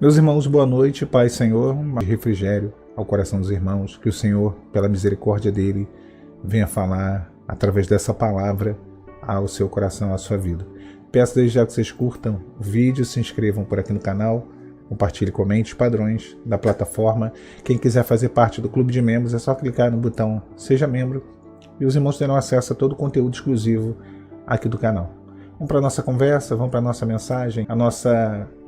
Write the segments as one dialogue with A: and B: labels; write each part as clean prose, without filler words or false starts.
A: Meus irmãos, boa noite, Pai Senhor, refrigério ao coração dos irmãos, que o Senhor, pela misericórdia dele, venha falar através dessa palavra ao seu coração, à sua vida. Peço desde já que vocês curtam o vídeo, se inscrevam por aqui no canal, compartilhe, comente os padrões da plataforma. Quem quiser fazer parte do clube de membros é só clicar no botão Seja Membro e os irmãos terão acesso a todo o conteúdo exclusivo aqui do canal. Vamos para a nossa conversa, vamos para a nossa mensagem.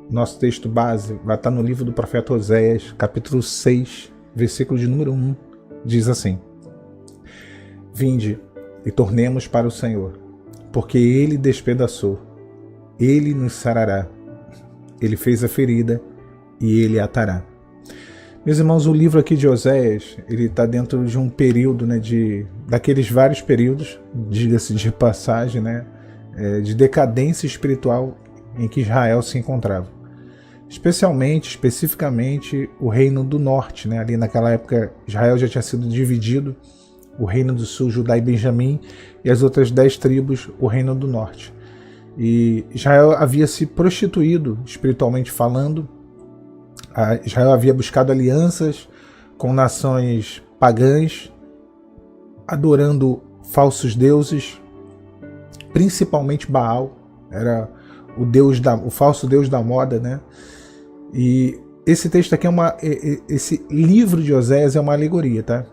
A: Nosso texto base vai estar no livro do profeta Oséias, capítulo 6, versículo de número 1, diz assim: Vinde e tornemos para o Senhor, porque Ele despedaçou, Ele nos sarará, Ele fez a ferida e Ele atará. Meus irmãos, o livro aqui de Oséias, ele está dentro de um período, daqueles vários períodos, diga-se de passagem, de decadência espiritual em que Israel se encontrava. Especificamente, o reino do norte. Ali naquela época, Israel já tinha sido dividido, o reino do sul, Judá e Benjamim, e as outras 10 tribos, o reino do norte. E Israel havia se prostituído, espiritualmente falando. Israel havia buscado alianças com nações pagãs, adorando falsos deuses, principalmente Baal, era o falso deus da moda, E esse texto aqui esse livro de Oséias é uma alegoria, tá?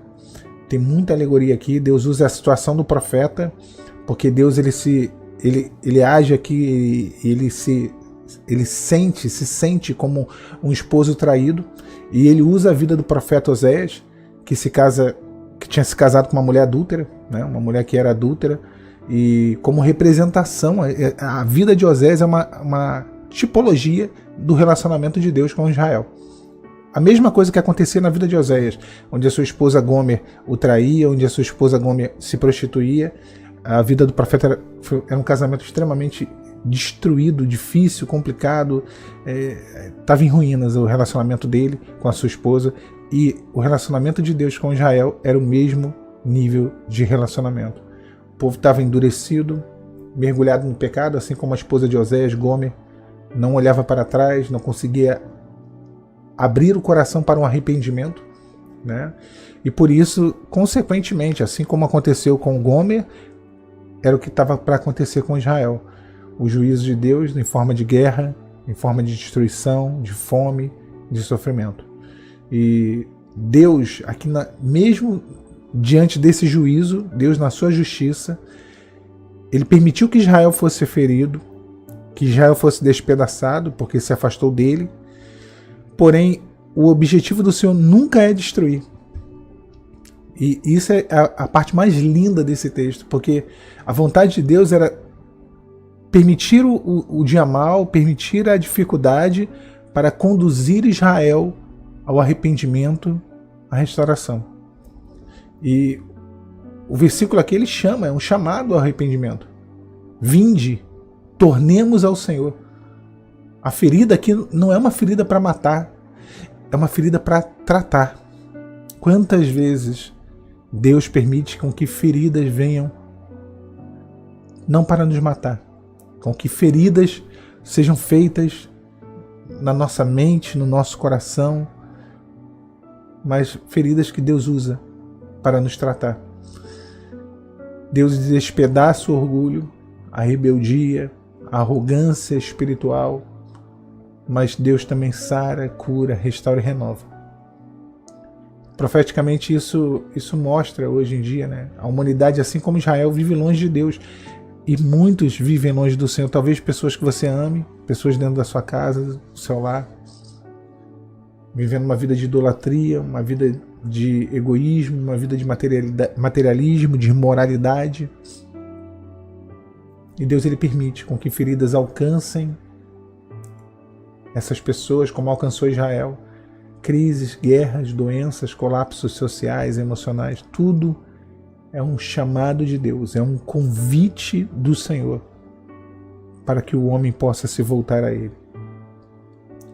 A: Tem muita alegoria aqui. Deus usa a situação do profeta, porque Deus ele age aqui, ele se sente como um esposo traído, e ele usa a vida do profeta Oséias, que tinha se casado com uma mulher adúltera, uma mulher que era adúltera, e como representação, a vida de Oséias é uma tipologia do relacionamento de Deus com Israel. A mesma coisa que acontecia na vida de Oséias, onde a sua esposa Gomer o traía, onde a sua esposa Gomer se prostituía. A vida do profeta era um casamento extremamente destruído, difícil, complicado. Estava em ruínas o relacionamento dele com a sua esposa, e o relacionamento de Deus com Israel era o mesmo nível de relacionamento. O povo estava endurecido, mergulhado no pecado, assim como a esposa de Oséias, Gomer, não olhava para trás, não conseguia abrir o coração para um arrependimento, E por isso, consequentemente, assim como aconteceu com Gomer, era o que estava para acontecer com Israel. O juízo de Deus em forma de guerra, em forma de destruição, de fome, de sofrimento. E Deus, mesmo diante desse juízo, Deus, na sua justiça, ele permitiu que Israel fosse ferido, que Israel fosse despedaçado, porque se afastou dele. Porém, o objetivo do Senhor nunca é destruir. E isso é a parte mais linda desse texto, porque a vontade de Deus era permitir o dia mal, permitir a dificuldade para conduzir Israel ao arrependimento, à restauração. E o versículo aqui ele é um chamado ao arrependimento. Vinde, tornemos ao Senhor. A ferida aqui não é uma ferida para matar, é uma ferida para tratar. Quantas vezes Deus permite com que feridas venham, não para nos matar, com que feridas sejam feitas na nossa mente, no nosso coração, mas feridas que Deus usa para nos tratar. Deus despedaça o orgulho, a rebeldia, a arrogância espiritual, mas Deus também sara, cura, restaura e renova. Profeticamente isso mostra hoje em dia, a humanidade, assim como Israel, vive longe de Deus, e muitos vivem longe do Senhor. Talvez pessoas que você ame, pessoas dentro da sua casa, do seu lar, vivendo uma vida de idolatria, uma vida de egoísmo, uma vida de materialismo, de imoralidade. E Deus ele permite com que feridas alcancem essas pessoas, como alcançou Israel. Crises, guerras, doenças, colapsos sociais, emocionais, tudo é um chamado de Deus, é um convite do Senhor para que o homem possa se voltar a Ele.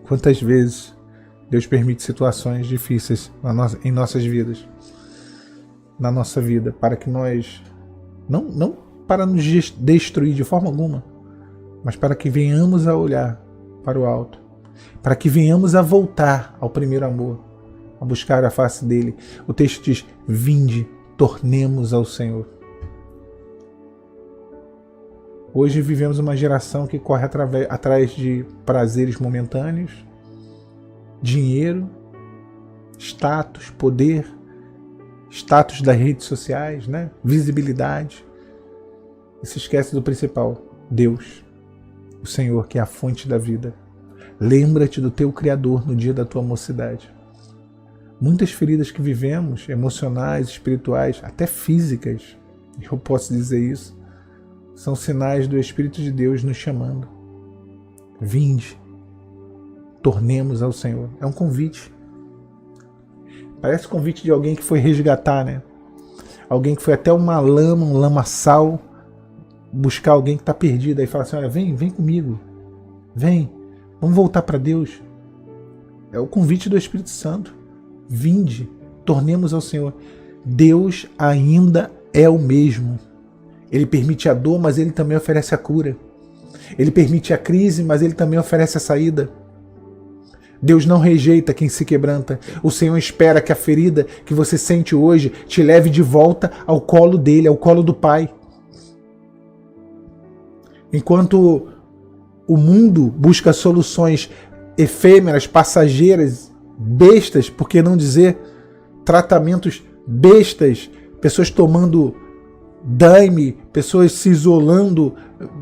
A: Quantas vezes Deus permite situações difíceis em nossas vidas, na nossa vida, para que nós, não para nos destruir de forma alguma, mas para que venhamos a olhar para o alto para que venhamos a voltar ao primeiro amor, a buscar a face dele. O texto diz: vinde, tornemos ao Senhor. Hoje vivemos uma geração que corre atrás de prazeres momentâneos, dinheiro, status, poder, status das redes sociais, né? Visibilidade. E se esquece do principal, Deus, o Senhor, que é a fonte da vida. Lembra-te do teu Criador no dia da tua mocidade. Muitas feridas que vivemos, emocionais, espirituais, até físicas, eu posso dizer isso, são sinais do Espírito de Deus nos chamando. Vinde, tornemos ao Senhor. É um convite. Parece o convite de alguém que foi resgatar, né? Alguém que foi até uma lama, um lamaçal, buscar alguém que está perdido. Aí fala assim: olha, vem comigo. Vem, vamos voltar para Deus. É o convite do Espírito Santo. Vinde, tornemos ao Senhor. Deus ainda é o mesmo. Ele permite a dor, mas Ele também oferece a cura. Ele permite a crise, mas Ele também oferece a saída. Deus não rejeita quem se quebranta. O Senhor espera que a ferida que você sente hoje te leve de volta ao colo dele, ao colo do Pai. Enquanto o mundo busca soluções efêmeras, passageiras, bestas, por que não dizer tratamentos bestas, pessoas tomando daime, pessoas se isolando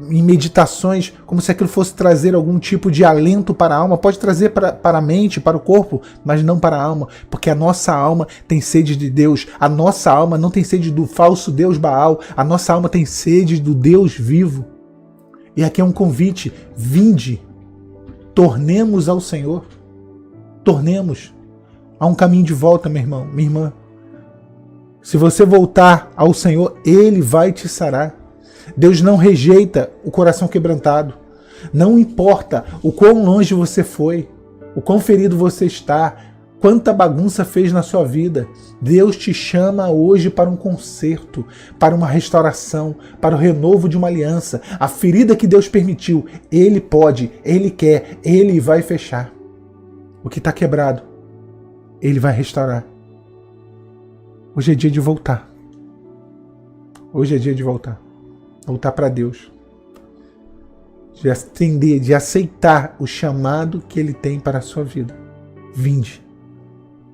A: em meditações, como se aquilo fosse trazer algum tipo de alento para a alma. Pode trazer para a mente, para o corpo, mas não para a alma, porque a nossa alma tem sede de Deus. A nossa alma não tem sede do falso Deus Baal, a nossa alma tem sede do Deus vivo. E aqui é um convite: vinde, tornemos ao Senhor. Tornemos. Há um caminho de volta, meu irmão, minha irmã. Se você voltar ao Senhor, Ele vai te sarar. Deus não rejeita o coração quebrantado. Não importa o quão longe você foi, o quão ferido você está, quanta bagunça fez na sua vida. Deus te chama hoje para um conserto, para uma restauração, para o renovo de uma aliança. A ferida que Deus permitiu, Ele pode, Ele quer, Ele vai fechar. O que está quebrado, Ele vai restaurar. Hoje é dia de voltar. Hoje é dia de voltar. Voltar para Deus. De atender, de aceitar o chamado que Ele tem para a sua vida. Vinde.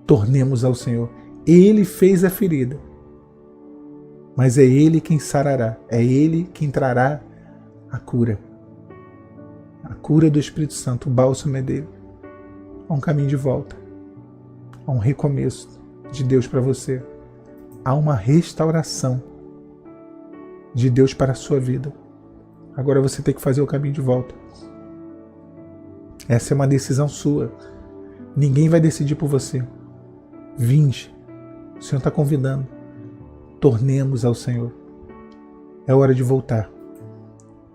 A: Tornemos ao Senhor. Ele fez a ferida. Mas é Ele quem sarará. É Ele quem trará a cura. A cura do Espírito Santo. O bálsamo é dele. Há um caminho de volta. Há um recomeço de Deus para você. Há uma restauração de Deus para a sua vida. Agora você tem que fazer o caminho de volta. Essa é uma decisão sua. Ninguém vai decidir por você. Vinde. O Senhor está convidando. Tornemos ao Senhor. É hora de voltar.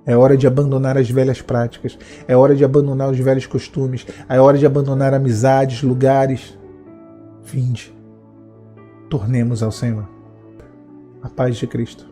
A: É hora de abandonar as velhas práticas. É hora de abandonar os velhos costumes. É hora de abandonar amizades, lugares. Vinde. Tornemos ao Senhor. A paz de Cristo.